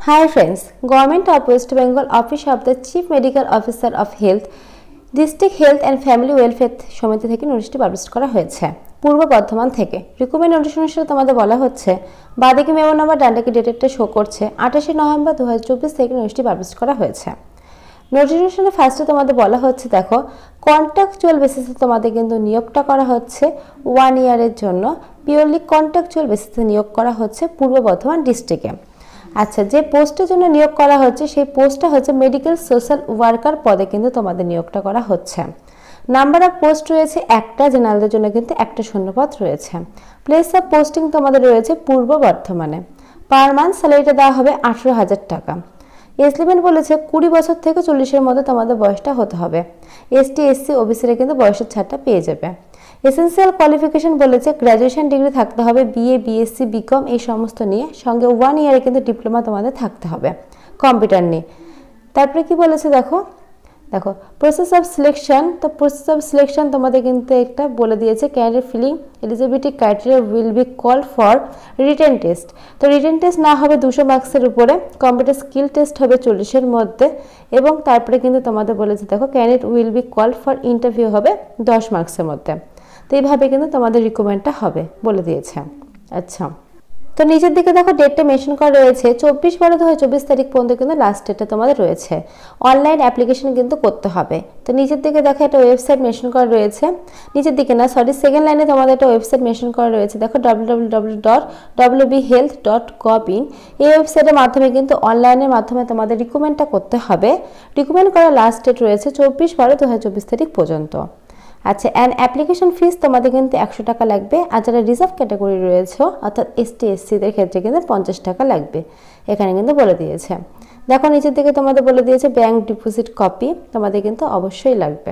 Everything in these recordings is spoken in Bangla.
Hi friends, Government of West Bengal Office of the Chief Medical Officer of Health, District Health and Family Welfare সমিতি থেকে নোটিশটি পাবলিশ করা হয়েছে পূর্ব বর্ধমান থেকে। রিকমেন্ড নোটিশ অনুসারে তোমাদের বলা হচ্ছে বাদিকে মেমো নাম্বার ডানদিকে ডেটটা শো করছে 28 নভেম্বর 2024 থেকে নোটিশটি পাবলিশ করা হয়েছে। নোটিফিকেশনে ফার্স্টে তোমাদের বলা হচ্ছে দেখো কন্ট্রাকচুয়াল বেসিসে তোমাদের কিন্তু নিয়োগটা করা হচ্ছে 1 ইয়ারের জন্য, পিওরলি কন্ট্রাকচুয়াল বেসিসে নিয়োগ করা হচ্ছে পূর্ব বর্ধমান ডিস্ট্রিক্টে। আচ্ছা, যে পোস্টের জন্য নিয়োগ করা হচ্ছে সেই পোস্টটা হচ্ছে মেডিকেল সোশ্যাল ওয়ার্কার পদে কিন্তু তোমাদের নিয়োগটা করা হচ্ছে। নাম্বার অফ পোস্ট রয়েছে একটা, জেনারেলদের জন্য কিন্তু একটা শূন্যপদ রয়েছে। প্লেস অফ পোস্টিং তোমাদের রয়েছে পূর্ব বর্ধমানে। পার মান্থ স্যালারিটা দেওয়া হবে 18,000 টাকা। এজ লিমিট বলেছে 20 বছর থেকে 40-এর মধ্যে তোমাদের বয়সটা হতে হবে। এসটি এসসি ওবিসিরা কিন্তু বয়সের ছাড়টা পেয়ে যাবে। এসেন্সিয়াল কোয়ালিফিকেশন বলেছে গ্র্যাজুয়েশন ডিগ্রি থাকতে হবে, বিএ বিএসসি বিকম এই সমস্ত নিয়ে, সঙ্গে 1 ইয়ারে কিন্তু ডিপ্লোমা তোমাদের থাকতে হবে কম্পিউটার নিয়ে। তারপরে কি বলেছে দেখো প্রসেস অফ সিলেকশন। তো প্রসেস অফ সিলেকশন তোমাদের কিন্তু একটা বলে দিয়েছে candidate filling eligibility criteria will be call for written test. তো রিটেন টেস্ট না হবে 200 মার্কসের উপরে, কম্পিউটার স্কিল টেস্ট হবে 40-এর মধ্যে, এবং তারপরে কিন্তু তোমাদের বলেছে দেখো candidate will be call for interview হবে 10 মার্কসের মধ্যে। তো এইভাবে কিন্তু তোমাদের রিকমেন্ডটা হবে বলে দিয়েছে। আচ্ছা, তো নিচের দিকে দেখো ডেটটা মেনশন করা রয়েছে 24/12/2024 তারিখ পর্যন্ত কিন্তু লাস্ট ডেটটা তোমাদের রয়েছে। অনলাইন অ্যাপ্লিকেশন কিন্তু করতে হবে। তো নিচের দিকে দেখো একটা ওয়েবসাইট মেনশন করা রয়েছে, নিচের দিকে না সরি সেকেন্ড লাইনে তোমাদের একটা ওয়েবসাইট মেনশন করা রয়েছে দেখো www.wbhealth.gov.in। এই ওয়েবসাইটের মাধ্যমে কিন্তু অনলাইনের মাধ্যমে তোমাদের রিকমেন্ডটা করতে হবে। রিকমেন্ড করার লাস্ট ডেট রয়েছে 24/12/2024 তারিখ পর্যন্ত। আচ্ছা, অ্যান্ড অ্যাপ্লিকেশন ফিস তোমাদের কিন্তু 100 টাকা লাগবে, আর যারা রিজার্ভ ক্যাটাগরি রয়েছে অর্থাৎ এসটি এসসিদের ক্ষেত্রে কিন্তু 50 টাকা লাগবে, এখানে কিন্তু বলে দিয়েছে। দেখো নিচের দিকে তোমাদের বলে দিয়েছে ব্যাংক ডিপোজিট কপি তোমাদের কিন্তু অবশ্যই লাগবে,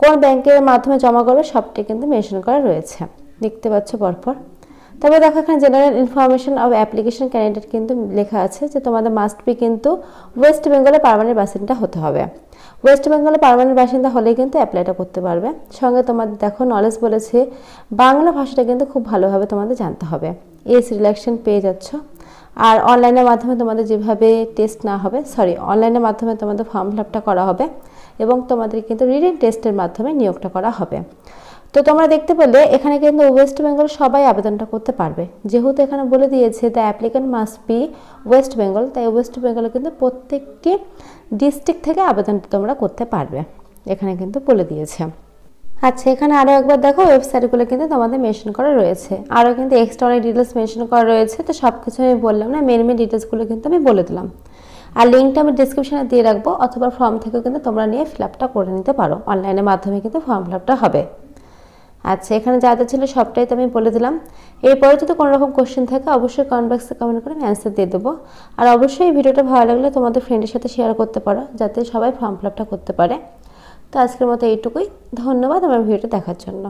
কোন ব্যাংকের মাধ্যমে জমা করবে সবটাই কিন্তু মেনশন করা রয়েছে, দেখতে পাচ্ছ পরপর। তবে দেখো এখানে general information of application candidate কিন্তু লেখা আছে যে তোমাদের মাস্ট বি কিন্তু ওয়েস্ট বেঙ্গলের পার্মানেন্ট বাসিন্দা হতে হবে। ওয়েস্ট বেঙ্গলের পার্মানেন্ট বাসিন্দা হলেই কিন্তু অ্যাপ্লাইটা করতে পারবে। সঙ্গে তোমাদের দেখো নলেজ বলেছে বাংলা ভাষাটা কিন্তু খুব ভালোভাবে তোমাদের জানতে হবে। এজ রিল্যাক্সেশন পেয়ে যাচ্ছ। আর অনলাইনের মাধ্যমে তোমাদের যেভাবে টেস্ট না হবে অনলাইনের মাধ্যমে তোমাদের ফর্ম ফিল আপটা করা হবে, এবং তোমাদের কিন্তু রিটেন টেস্টের মাধ্যমে নিয়োগটা করা হবে। তো তোমরা দেখতে পেলে এখানে কিন্তু ওয়েস্ট বেঙ্গল সবাই আবেদনটা করতে পারবে, যেহেতু এখানে বলে দিয়েছে the applicant must be West Bengal, তাই ওয়েস্ট বেঙ্গলে কিন্তু প্রত্যেকটি ডিস্ট্রিক্ট থেকে আবেদনটা তোমরা করতে পারবে, এখানে কিন্তু বলে দিয়েছে। আচ্ছা, এখানে আরও একবার দেখো ওয়েবসাইটগুলো কিন্তু তোমাদের মেনশন করা রয়েছে, আরও কিন্তু এক্সট্রা অনেক ডিটেলস মেনশন করা রয়েছে। তো সব কিছু আমি বললাম না, মেন ডিটেলসগুলো কিন্তু আমি বলে দিলাম, আর লিঙ্কটা আমি ডিসক্রিপশনে দিয়ে রাখবো, অথবা ফর্ম থেকেও কিন্তু তোমরা নিয়ে ফিল আপটা করে নিতে পারো, অনলাইনের মাধ্যমে কিন্তু ফর্ম ফিল আপটা হবে। আচ্ছা, এখানে যা যা ছিল সবটাই তো আমি বলে দিলাম। এরপরে যদি কোনো রকম কোশ্চেন থাকে অবশ্যই কমেন্ট বক্সে কমেন্ট করে আমি অ্যান্সার দিয়ে দেবো। আর অবশ্যই এই ভিডিওটা ভালো লাগলে তোমাদের ফ্রেন্ডের সাথে শেয়ার করতে পারো, যাতে সবাই ফর্ম ফিল আপটা করতে পারে। তো আজকের মতো এইটুকুই, ধন্যবাদ আমার ভিডিওটা দেখার জন্য।